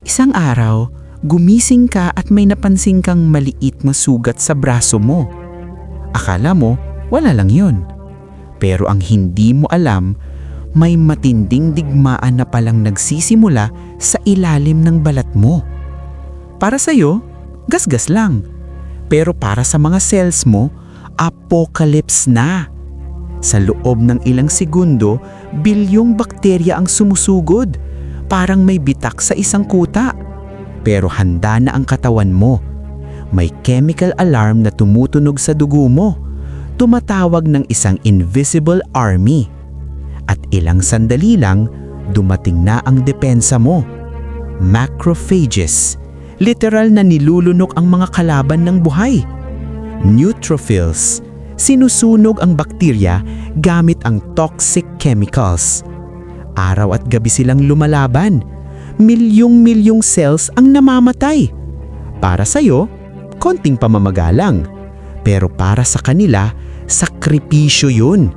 Isang araw, gumising ka at may napansin kang maliit na sugat sa braso mo. Akala mo, wala lang yun. Pero ang hindi mo alam, may matinding digmaan na palang nagsisimula sa ilalim ng balat mo. Para sa'yo, gasgas lang. Pero para sa mga cells mo, apocalypse na. Sa loob ng ilang segundo, bilyong bakterya ang sumusugod. Parang may bitak sa isang kuta. Pero handa na ang katawan mo. May chemical alarm na tumutunog sa dugo mo. Tumatawag ng isang invisible army. At ilang sandali lang, dumating na ang depensa mo. Macrophages. Literal na nilulunok ang mga kalaban ng buhay. Neutrophils. Sinusunog ang bakterya gamit ang toxic chemicals. Araw at gabi silang lumalaban. Milyong-milyong cells ang namamatay. Para sa'yo, konting pamamagalang. Pero para sa kanila, sakripisyo yun.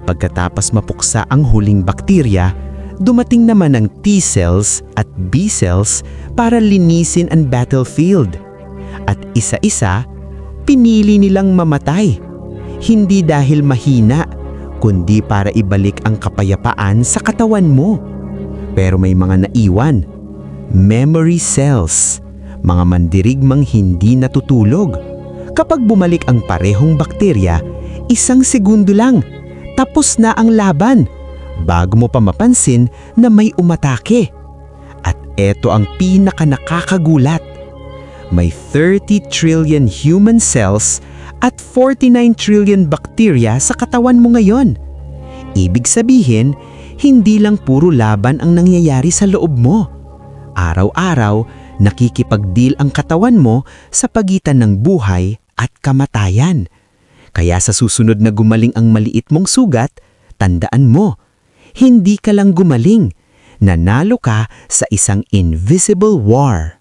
Pagkatapos mapuksa ang huling bakterya, dumating naman ang T cells at B cells para linisin ang battlefield. At isa-isa, pinili nilang mamatay. Hindi dahil mahina, kundi para ibalik ang kapayapaan sa katawan mo. Pero may mga naiwan. Memory cells, mga mandirigmang hindi natutulog. Kapag bumalik ang parehong bakterya, isang segundo lang, tapos na ang laban. Bago mo pa mapansin na may umatake. At eto ang pinaka-nakakagulat. May 30 trillion human cells at 49 trillion bakterya sa katawan mo ngayon. Ibig sabihin, hindi lang puro laban ang nangyayari sa loob mo. Araw-araw, nakikipagdeal ang katawan mo sa pagitan ng buhay at kamatayan. Kaya sa susunod na gumaling ang maliit mong sugat, tandaan mo, hindi ka lang gumaling, nanalo ka sa isang invisible war.